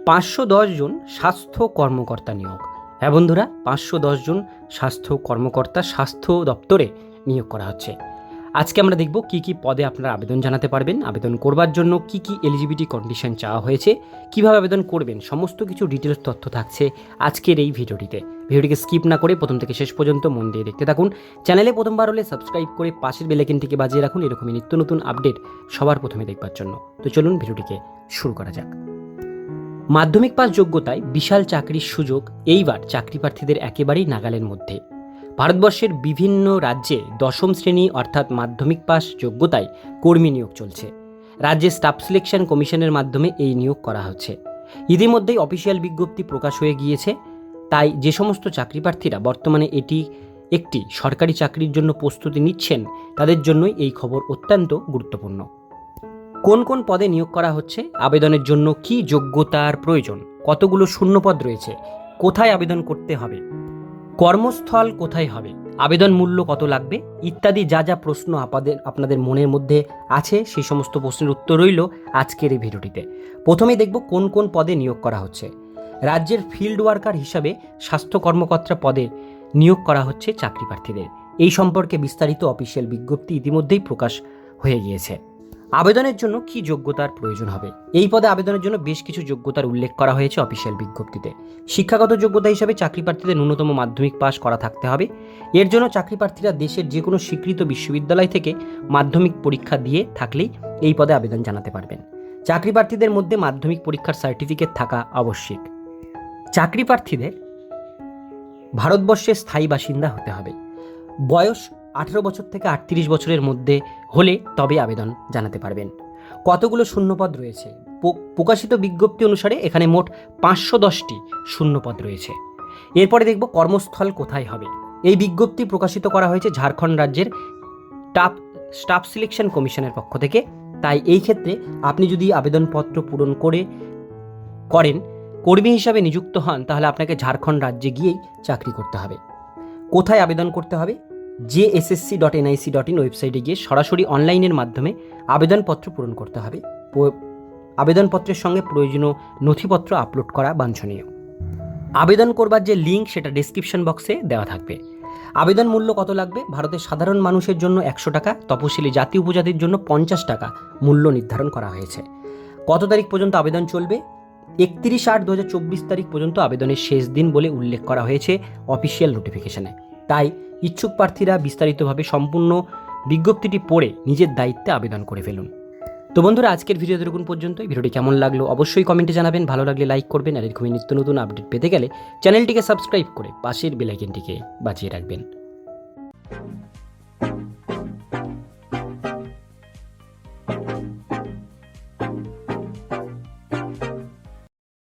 510 জন স্বাস্থ্য কর্মকর্তা নিয়োগ। হ্যাঁ বন্ধুরা, 510 জন স্বাস্থ্য কর্মকর্তা স্বাস্থ্য দপ্তরে নিয়োগ করা হচ্ছে। আজকে আমরা দেখব কি কি পদে আপনারা আবেদন জানাতে পারবেন, আবেদন করবার জন্য কি কি এলিজিবিলিটি কন্ডিশন চাওয়া হয়েছে, কিভাবে আবেদন করবেন, সমস্ত কিছু ডিটেলস তথ্য থাকছে আজকের এই ভিডিওটিতে। ভিডিওটিকে স্কিপ না করে প্রথম থেকে শেষ পর্যন্ত মন দিয়ে দেখতে থাকুন। চ্যানেলে প্রথমবার হলে সাবস্ক্রাইব করে পাশের বেল আইকনটিকে বাজিয়ে রাখুন এরকমই নিত্য নতুন আপডেট সবার প্রথমে দেখবার জন্য। তো চলুন ভিডিওটিকে শুরু করা যাক। মাধ্যমিক পাস যোগ্যতায় বিশাল চাকরির সুযোগ এইবার চাকরি প্রার্থীদের একেবারেই নাগালের মধ্যে। ভারতবর্ষের বিভিন্ন রাজ্যে দশম শ্রেণী অর্থাৎ মাধ্যমিক পাস যোগ্যতায় কর্মী নিয়োগ চলছে। রাজ্যে স্টাফ সিলেকশন কমিশনের মাধ্যমে এই নিয়োগ করা হচ্ছে। ইতিমধ্যেই অফিসিয়াল বিজ্ঞপ্তি প্রকাশ হয়ে গিয়েছে। তাই যে সমস্ত চাকরি প্রার্থীরা বর্তমানে এটি একটি সরকারি চাকরির জন্য প্রস্তুতি নিচ্ছেন তাদের জন্যই এই খবর অত্যন্ত গুরুত্বপূর্ণ। কোন কোন পদে নিয়োগ করা হচ্ছে, আবেদনের জন্য কি যোগ্যতার প্রয়োজন, কতগুলো শূন্যপদ রয়েছে, কোথায় আবেদন করতে হবে, কর্মস্থল কোথায় হবে, আবেদন মূল্য কত লাগবে ইত্যাদি যা যা প্রশ্ন আপনাদের মনের মধ্যে আছে সেই সমস্ত প্রশ্নের উত্তর রইল আজকের এই ভিডিওটিতে। প্রথমেই দেখব কোন কোন পদে নিয়োগ করা হচ্ছে। রাজ্যের ফিল্ড ওয়ার্কার হিসাবে স্বাস্থ্য কর্মকর্তা পদে নিয়োগ করা হচ্ছে চাকরি প্রার্থীদের। এই সম্পর্কে বিস্তারিত অফিসিয়াল বিজ্ঞপ্তি ইতিমধ্যেই প্রকাশ হয়ে গিয়েছে। আবেদনের জন্য কি যোগ্যতার প্রয়োজন হবে, এই পদে আবেদনের জন্য বেশ কিছু যোগ্যতার উল্লেখ করা হয়েছে অফিসিয়াল বিজ্ঞপ্তিতে। শিক্ষাগত যোগ্যতা হিসাবে চাকরি প্রার্থীদের ন্যূনতম মাধ্যমিক পাস করা থাকতে হবে। এর জন্য চাকরি প্রার্থীরা দেশের যে কোনো স্বীকৃত বিশ্ববিদ্যালয় থেকে মাধ্যমিক পরীক্ষা দিয়ে থাকলেই এই পদে আবেদন জানাতে পারবেন। চাকরি প্রার্থীদের মধ্যে মাধ্যমিক পরীক্ষার সার্টিফিকেট থাকা আবশ্যিক। চাকরি প্রার্থীদের ভারতবর্ষের স্থায়ী বাসিন্দা হতে হবে। বয়স 18 বছর থেকে 38 বছরের মধ্যে হলে তবে আবেদন জানাতে পারবেন। কতগুলো শূন্যপদ রয়েছে, প্রকাশিত বিজ্ঞপ্তি অনুসারে এখানে মোট 510টি শূন্যপদ রয়েছে। এরপরে দেখব কর্মস্থল কোথায় হবে। এই বিজ্ঞপ্তি প্রকাশিত করা হয়েছে ঝাড়খণ্ড রাজ্যের স্টাফ সিলেকশন কমিশনের পক্ষ থেকে। তাই এই ক্ষেত্রে আপনি যদি আবেদনপত্র পূরণ করেন কর্মী হিসাবে নিযুক্ত হন তাহলে আপনাকে ঝাড়খণ্ড রাজ্যে গিয়েই চাকরি করতে হবে। কোথায় আবেদন করতে হবে, jssc.nic.in ওয়েবসাইটে গিয়ে সরাসরি অনলাইনের মাধ্যমে আবেদনপত্র পূরণ করতে হবে। আবেদনপত্রের সঙ্গে প্রয়োজনীয় নথিপত্র আপলোড করা বাঞ্ছনীয়। আবেদন করবার যে লিঙ্ক সেটা ডেসক্রিপশন বক্সে দেওয়া থাকবে। আবেদন মূল্য কত লাগবে, ভারতের সাধারণ মানুষের জন্য 100 টাকা, তপশিলি জাতি উপজাতির জন্য 50 টাকা মূল্য নির্ধারণ করা হয়েছে। কত তারিখ পর্যন্ত আবেদন চলবে, 31/8/2024 তারিখ পর্যন্ত আবেদনের শেষ দিন বলে উল্লেখ করা হয়েছে অফিসিয়াল নোটিফিকেশনে। তাই ইচ্ছুক প্রার্থীরা বিস্তারিতভাবে সম্পূর্ণ বিজ্ঞপ্তিটি পড়ে নিজের দায়িত্বে আবেদন করে ফেলুন। তো বন্ধুরা, আজকের ভিডিও এতটুকুন পর্যন্তই। ভিডিওটি কেমন লাগলো অবশ্যই কমেন্টে জানাবেন, ভালো লাগলে লাইক করবেন, আর এরকমই নিত্য নতুন আপডেট পেতে গেলে চ্যানেলটিকে সাবস্ক্রাইব করে পাশের বেল আইকনটিকে বাজিয়ে রাখবেন।